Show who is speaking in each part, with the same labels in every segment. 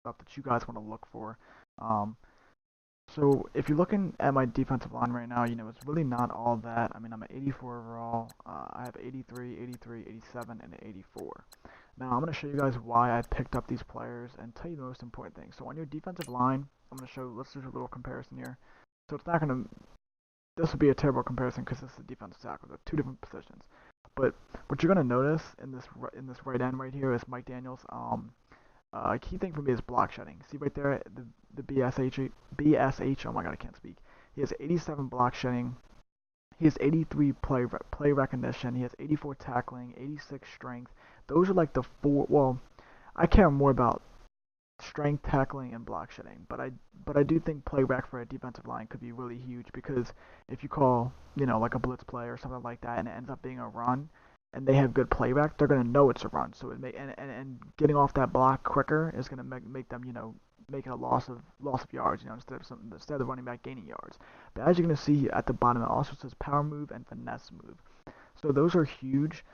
Speaker 1: stuff that you guys want to look for. Um, so if you're looking at my defensive line right now, it's really not all that. I mean, I'm at 84 overall. I have 83, 83, 87, and 84. Now I'm going to show you guys why I picked up these players and tell you the most important thing. So on your defensive line, I'm going to show. Let's do a little comparison here. So it's not going to. This would be a terrible comparison because this is a defensive tackle. They're two different positions. But what you're going to notice in this right end right here is Mike Daniels. A key thing for me is block shedding. See right there, the BSH. Oh my God, I can't speak. He has 87 block shedding. He has 83 play recognition. He has 84 tackling, 86 strength. Those are like the four. Well, I care more about strength, tackling, and block shedding. But I do think play rec for a defensive line could be really huge because if you call like a blitz play or something like that and it ends up being a run, and they have good play rec, they're gonna know it's a run. So it may and getting off that block quicker is gonna make them make it a loss of yards, instead of running back gaining yards. But as you're gonna see at the bottom, it also says power move and finesse move. So those are huge.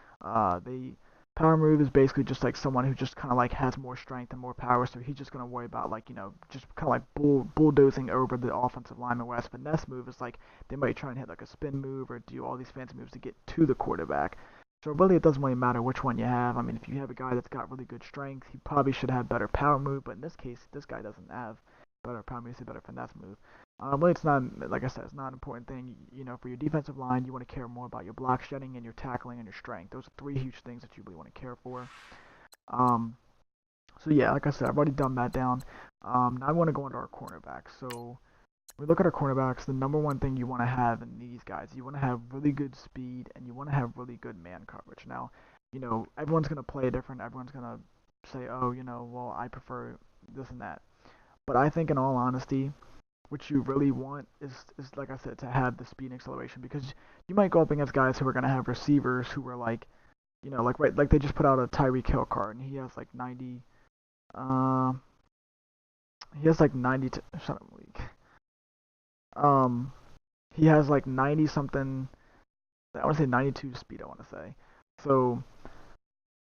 Speaker 1: They Power move is basically just like someone who just kind of like has more strength and more power, so he's just gonna worry about like just kind of like bulldozing over the offensive lineman. Whereas finesse move is like they might try and hit like a spin move or do all these fancy moves to get to the quarterback. So really, it doesn't really matter which one you have. I mean, if you have a guy that's got really good strength, he probably should have better power move. But in this case, this guy doesn't have better power move, he's a better finesse move. But it's not, like I said, it's not an important thing. For your defensive line, you want to care more about your block shedding and your tackling and your strength. Those are three huge things that you really want to care for. Um, so yeah, like I said, I've already done that down. Now I want to go into our cornerbacks. So when we look at our cornerbacks, the number one thing you want to have in these guys, you want to have really good speed and you want to have really good man coverage. Now, everyone's gonna play different. Everyone's gonna say, oh, well, I prefer this and that. But I think, in all honesty, what you really want is like I said, to have the speed and acceleration because you might go up against guys who are gonna have receivers who are like, like they just put out a Tyreek Hill card and he has like 90. Um, he has like 90. Shut up, Malik. Um, he has like 90 something. I want to say 92 speed. I want to say. So,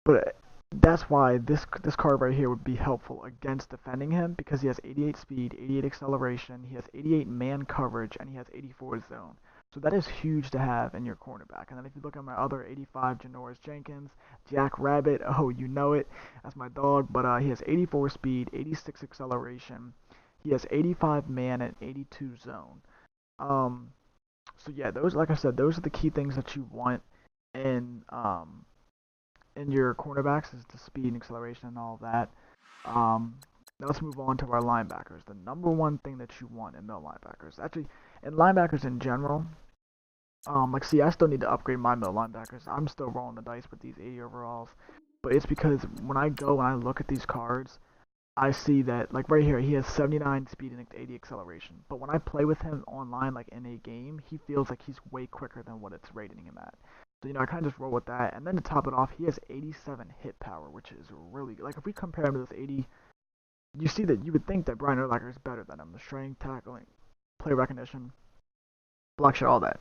Speaker 1: but that's why this card right here would be helpful against defending him because he has 88 speed, 88 acceleration, he has 88 man coverage, and he has 84 zone. So that is huge to have in your cornerback. And then if you look at my other 85, Janoris Jenkins, Jack Rabbit, oh, you know it, that's my dog. But he has 84 speed, 86 acceleration, he has 85 man and 82 zone. Um, so yeah, those, like I said, those are the key things that you want in your cornerbacks is the speed and acceleration and all of that. Now let's move on to our linebackers. The number one thing that you want in middle linebackers, actually, in linebackers in general, like see, I still need to upgrade my middle linebackers. I'm still rolling the dice with these 80 overalls, but it's because when I go and I look at these cards, I see that like right here he has 79 speed and 80 acceleration. But when I play with him online, like in a game, he feels like he's way quicker than what it's rating him at. So I kind of just roll with that. And then to top it off, he has 87 hit power, which is really good. Like if we compare him to this 80, you see that you would think that Brian Urlacher is better than him. The strength, tackling, play recognition, block shot, all that.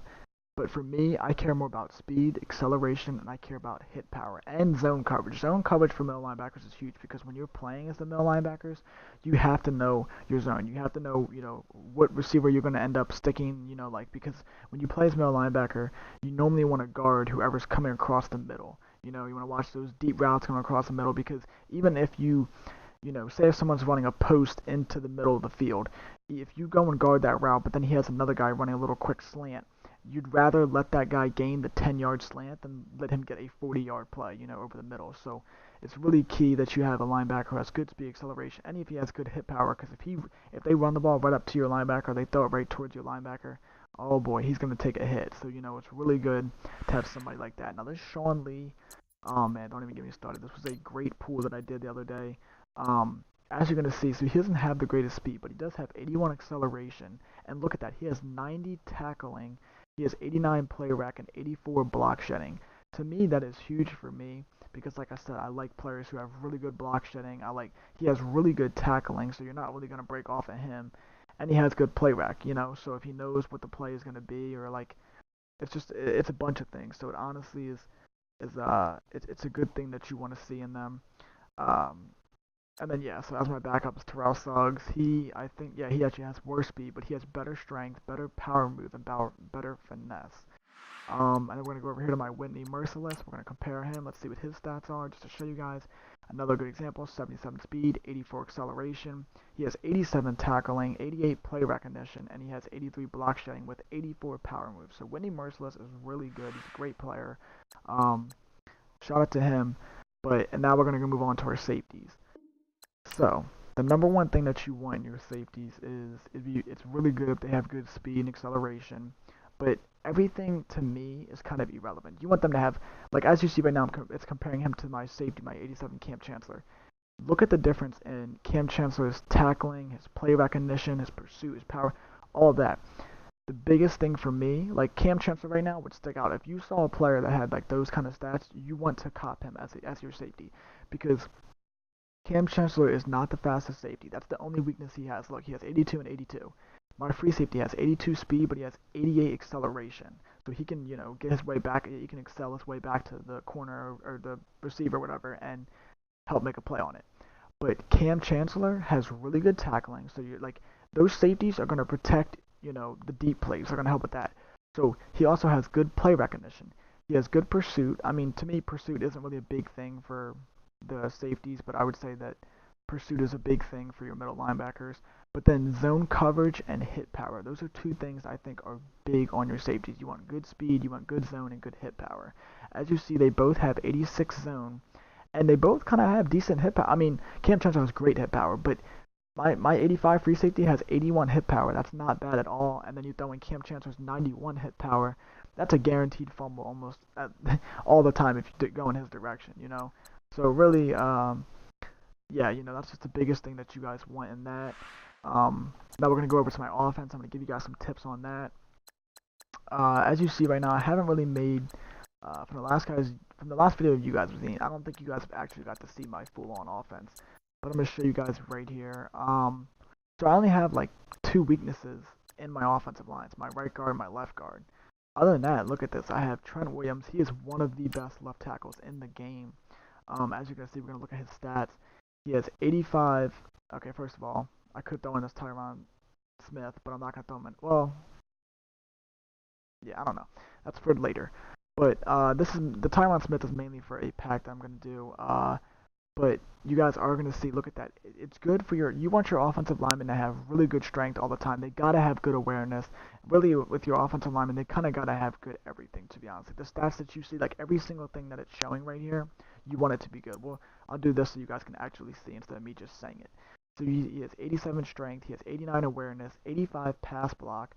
Speaker 1: But for me, I care more about speed, acceleration, and I care about hit power and zone coverage. Zone coverage for middle linebackers is huge because when you're playing as the middle linebackers, you have to know your zone. You have to know, what receiver you're going to end up sticking, like because when you play as middle linebacker, you normally want to guard whoever's coming across the middle. You want to watch those deep routes coming across the middle because even if say if someone's running a post into the middle of the field, if you go and guard that route, but then he has another guy running a little quick slant, you'd rather let that guy gain the 10-yard slant than let him get a 40-yard play, over the middle. So it's really key that you have a linebacker who has good speed acceleration, and if he has good hit power, because if they run the ball right up to your linebacker, they throw it right towards your linebacker, oh boy, he's going to take a hit. So, it's really good to have somebody like that. Now, this Sean Lee, oh man, don't even get me started. This was a great pool that I did the other day. As you're going to see, so he doesn't have the greatest speed, but he does have 81 acceleration, and look at that, he has 90 tackling, he has 89 play rec and 84 block shedding. To me, that is huge for me because, like I said, I like players who have really good block shedding. He has really good tackling, so you're not really going to break off at him, and he has good play rec. So if he knows what the play is going to be, or like, it's a bunch of things. So it honestly is it's a good thing that you want to see in them. Um, And then yeah, so as my backup is Terrell Suggs. I think yeah, he actually has worse speed, but he has better strength, better power move, and better finesse. And then we're going to go over here to my Whitney Merciless. We're going to compare him. Let's see what his stats are just to show you guys. Another good example, 77 speed, 84 acceleration. He has 87 tackling, 88 play recognition, and he has 83 block shedding with 84 power moves. So Whitney Merciless is really good. He's a great player. Um, Shout out to him. And now we're going to move on to our safeties. So the number one thing that you want in your safeties is it's really good if they have good speed and acceleration, but everything to me is kind of irrelevant. You want them to have, like as you see right now, it's comparing him to my safety, my 87 Cam Chancellor. Look at the difference in Cam Chancellor's tackling, his play recognition, his pursuit, his power, all of that. The biggest thing for me, like Cam Chancellor right now would stick out. If you saw a player that had like those kind of stats, you want to cop him as your safety because Cam Chancellor is not the fastest safety. That's the only weakness he has. Look, he has 82 and 82. My free safety has 82 speed, but he has 88 acceleration. So he can, get his way back. He can excel his way back to the corner or the receiver, or whatever, and help make a play on it. But Cam Chancellor has really good tackling. So you're like those safeties are going to protect, the deep plays. They're going to help with that. So he also has good play recognition. He has good pursuit. I mean, to me, pursuit isn't really a big thing for the safeties, but I would say that pursuit is a big thing for your middle linebackers. But then zone coverage and hit power. Those are two things I think are big on your safeties. You want good speed, you want good zone, and good hit power. As you see, they both have 86 zone, and they both kind of have decent hit power. I mean, Cam Chancellor has great hit power, but my 85 free safety has 81 hit power. That's not bad at all. And then you throw in Cam Chancellor's 91 hit power. That's a guaranteed fumble almost all the time if you go in his direction. So really, yeah, that's just the biggest thing that you guys want in that. Now we're gonna go over to my offense. I'm gonna give you guys some tips on that. As you see right now, I haven't really made from the last video you guys have seen. I don't think you guys have actually got to see my full-on offense, but I'm gonna show you guys right here. So I only have like two weaknesses in my offensive lines: my right guard, and my left guard. Other than that, look at this. I have Trent Williams. He is one of the best left tackles in the game. As you can see, we're gonna look at his stats. He has 85. Okay, first of all, I could throw in this Tyron Smith, but I'm not gonna throw him in. Well, yeah, I don't know. That's for later. But this is the Tyron Smith is mainly for a pack that I'm gonna do. But you guys are gonna see. Look at that. It's good for you want your offensive linemen to have really good strength all the time. They gotta have good awareness. Really, with your offensive linemen, they kind of gotta have good everything. To be honest, like the stats that you see, like every single thing that it's showing right here, you want it to be good. Well, I'll do this so you guys can actually see instead of me just saying it. So he has 87 strength. He has 89 awareness, 85 pass block,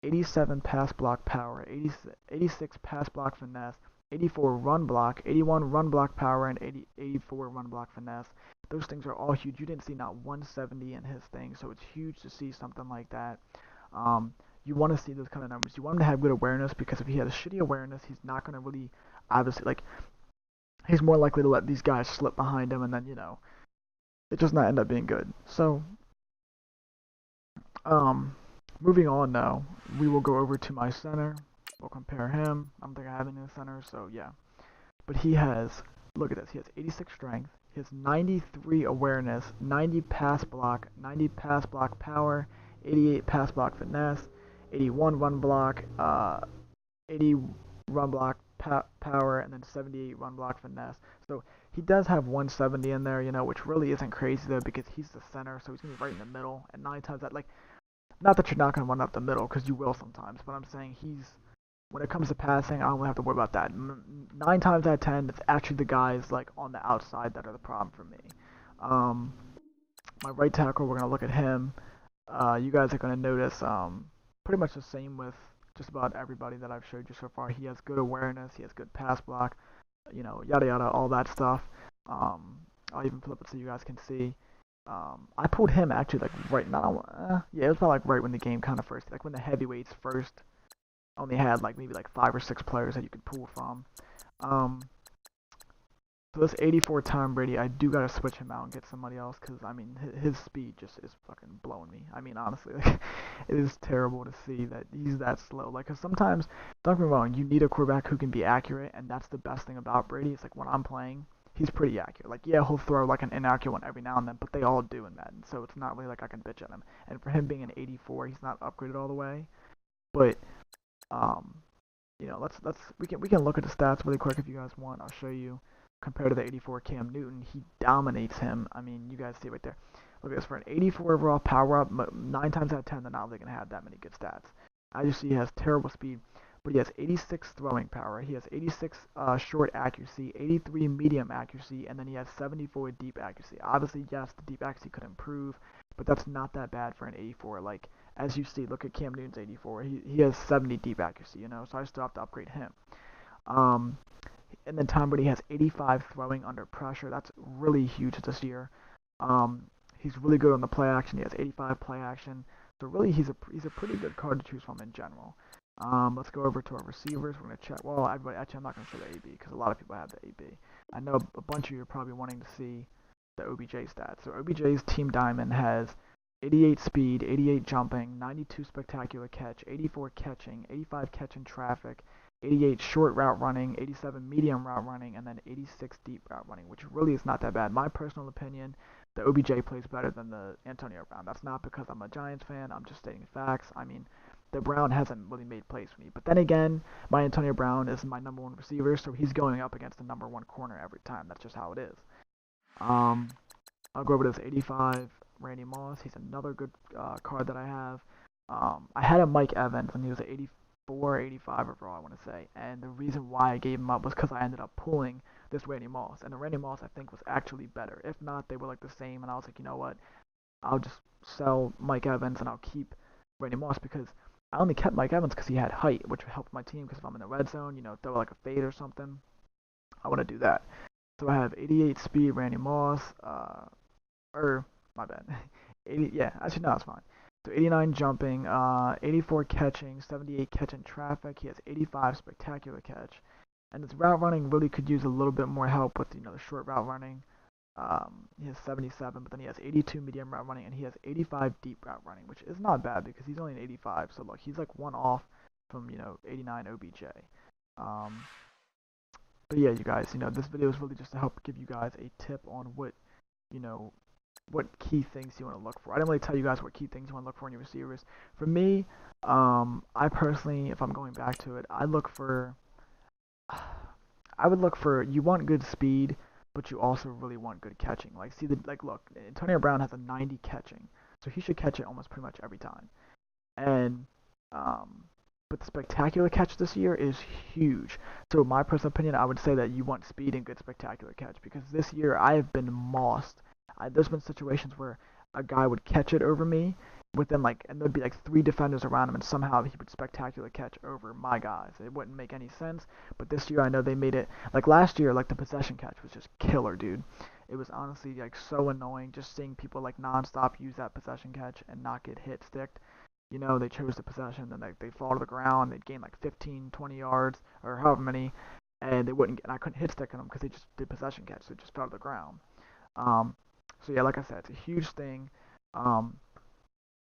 Speaker 1: 87 pass block power, 86 pass block finesse, 84 run block, 81 run block power, and 84 run block finesse. Those things are all huge. You didn't see not 170 in his thing, so it's huge to see something like that. You want to see those kind of numbers. You want him to have good awareness because if he has shitty awareness, he's not going to really, obviously, like, he's more likely to let these guys slip behind him and then, it does not end up being good. So, moving on now, we will go over to my center. We'll compare him. I don't think I have any center, so yeah. But he has, look at this, he has 86 strength, he has 93 awareness, 90 pass block, 90 pass block power, 88 pass block finesse, 81 run block, 80 run block power, and then 78 run block finesse. So he does have 170 in there, which really isn't crazy though because he's the center, so he's going to be right in the middle. And 9 times that, like, not that you're not going to run up the middle because you will sometimes, but I'm saying when it comes to passing, I don't really have to worry about that. 9 times out of 10, it's actually the guys like on the outside that are the problem for me. My right tackle, we're gonna look at him. You guys are gonna notice pretty much the same with just about everybody that I've showed you so far. He has good awareness, he has good pass block, yada yada, all that stuff. I'll even flip it so you guys can see. I pulled him actually like right now. Yeah, it was probably like right when the game kind of first, like when the heavyweights first only had like maybe like 5 or 6 players that you could pull from. So this 84 Tom Brady, I do gotta switch him out and get somebody else because I mean his speed just is fucking blowing me. I mean honestly, like, it is terrible to see that he's that slow. Like, cause sometimes, don't get me wrong, you need a quarterback who can be accurate, and that's the best thing about Brady. It's like when I'm playing, he's pretty accurate. Like, yeah, he'll throw like an inaccurate one every now and then, but they all do in Madden, so it's not really like I can bitch at him. And for him being an 84, he's not upgraded all the way, but um, we can look at the stats really quick if you guys want. I'll show you. Compared to the 84 Cam Newton, he dominates him. I mean, you guys see right there. Look at this, for an 84 overall power up, 9 times out of 10, they're not really going to have that many good stats. As you see, he has terrible speed, but he has 86 throwing power. He has 86 short accuracy, 83 medium accuracy, and then he has 74 deep accuracy. Obviously, yes, the deep accuracy could improve, but that's not that bad for an 84. Like, as you see, look at Cam Newton's 84. He has 70 deep accuracy, so I still have to upgrade him. And then Tom Brady has 85 throwing under pressure. That's really huge this year. He's really good on the play action. He has 85 play action. So really, he's a pretty good card to choose from in general. Let's go over to our receivers. We're going to check. Well, actually, I'm not going to show the AB because a lot of people have the AB. I know a bunch of you are probably wanting to see the OBJ stats. So OBJ's team diamond has 88 speed, 88 jumping, 92 spectacular catch, 84 catching, 85 catch in traffic, 88 short route running, 87 medium route running, and then 86 deep route running, which really is not that bad. My personal opinion, the OBJ plays better than the Antonio Brown. That's not because I'm a Giants fan. I'm just stating facts. I mean, the Brown hasn't really made plays for me. But then again, my Antonio Brown is my number one receiver, so he's going up against the number one corner every time. That's just how it is. I'll go over to this 85 Randy Moss. He's another good card that I have. I had a Mike Evans, and he was an 84, 85 overall, I want to say. And the reason why I gave him up was because I ended up pulling this Randy Moss. And the Randy Moss, I think, was actually better. If not, they were like the same. And I was like, you know what? I'll just sell Mike Evans, and I'll keep Randy Moss because I only kept Mike Evans because he had height, which helped my team because if I'm in the red zone, throw like a fade or something, I want to do that. So I have 88 speed Randy Moss, my bad. 80, yeah, actually, no, it's fine. So 89 jumping, 84 catching, 78 catch in traffic. He has 85 spectacular catch. And his route running really could use a little bit more help with, the short route running. He has 77, but then he has 82 medium route running, and he has 85 deep route running, which is not bad because he's only an 85. So look, he's like one off from 89 OBJ. But yeah, you guys, this video is really just to help give you guys a tip on what key things you want to look for. I didn't really tell you guys what key things you want to look for in your receivers. For me, I personally, if I'm going back to it, I would look for you want good speed, but you also really want good catching. Look, Antonio Brown has a 90 catching, so he should catch it almost pretty much every time. And but the spectacular catch this year is huge. So in my personal opinion, I would say that you want speed and good spectacular catch because this year I have been mossed. There's been situations where a guy would catch it over me and there'd be like 3 defenders around him, and somehow he would spectacular catch over my guys. It wouldn't make any sense, but this year I know they made it. Like last year, like the possession catch was just killer, dude. It was honestly like so annoying just seeing people like nonstop use that possession catch and not get hit sticked. They chose the possession, then they fall to the ground, they'd gain like 15, 20 yards, or however many, and I couldn't hit stick on them because they just did possession catch, so it just fell to the ground. So yeah, like I said, it's a huge thing.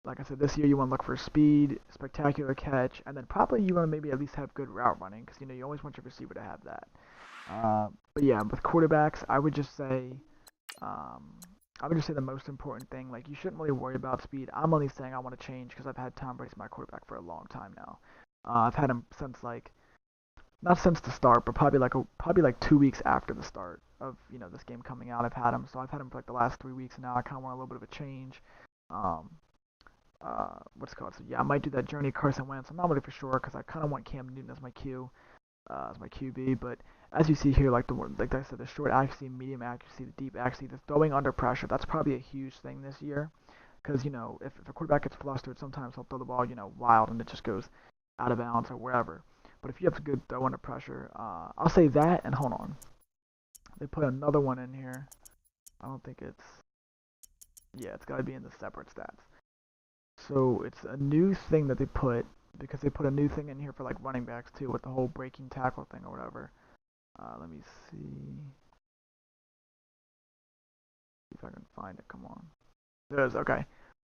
Speaker 1: Like I said, this year you want to look for speed, spectacular catch, and then probably you want to maybe at least have good route running because you always want your receiver to have that. But yeah, with quarterbacks, I would just say the most important thing, like you shouldn't really worry about speed. I'm only saying I want to change because I've had Tom Brady as my quarterback for a long time now. I've had him since not since the start, but probably like 2 weeks after the start of this game coming out. I've had him, so I've had him for like the last 3 weeks, and now I kind of want a little bit of a change. What's it called? So yeah, I might do that Journey Carson Wentz. I'm not really for sure because I kind of want Cam Newton as my QB. But as you see here, like I said, the short accuracy, medium accuracy, the deep accuracy, the throwing under pressure. That's probably a huge thing this year because if a quarterback gets flustered, sometimes he'll throw the ball wild and it just goes out of bounds or wherever. But if you have a good throw under pressure, I'll say that. And hold on, they put another one in here. I don't think it's. Yeah, it's got to be in the separate stats. So it's a new thing that they put because they put a new thing in here for like running backs too with the whole breaking tackle thing or whatever. Let me see if I can find it. Come on. There's okay.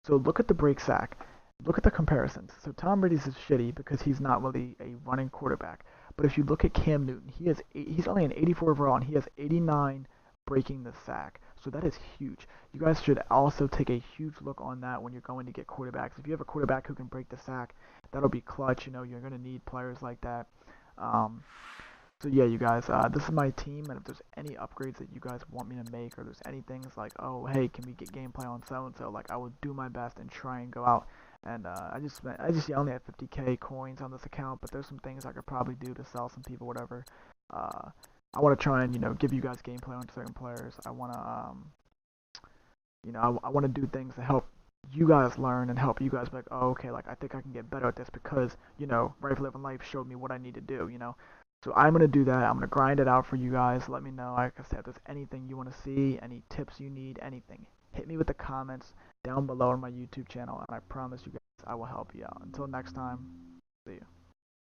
Speaker 1: So look at the break sack. Look at the comparisons. So Tom Brady's is shitty because he's not really a running quarterback. But if you look at Cam Newton, he's only an 84 overall and he has 89 breaking the sack. So that is huge. You guys should also take a huge look on that when you're going to get quarterbacks. If you have a quarterback who can break the sack, that'll be clutch. You're going to need players like that. Um, so yeah, you guys, this is my team, and if there's any upgrades that you guys want me to make, or there's any things like, oh, hey, can we get gameplay on so and so? Like, I will do my best and try and go out. And yeah, I only have 50k coins on this account, but there's some things I could probably do to sell some people, whatever. Uh, I want to try and give you guys gameplay on certain players. I want to I want to do things to help you guys learn and help you guys be like, oh, okay, like I think I can get better at this because Right for Living Life showed me what I need to do. So I'm gonna do that. I'm gonna grind it out for you guys. Let me know, like I said, if there's anything you want to see, any tips you need, anything. Hit me with the comments down below on my YouTube channel, and I promise you guys I will help you out. Until next time, see you.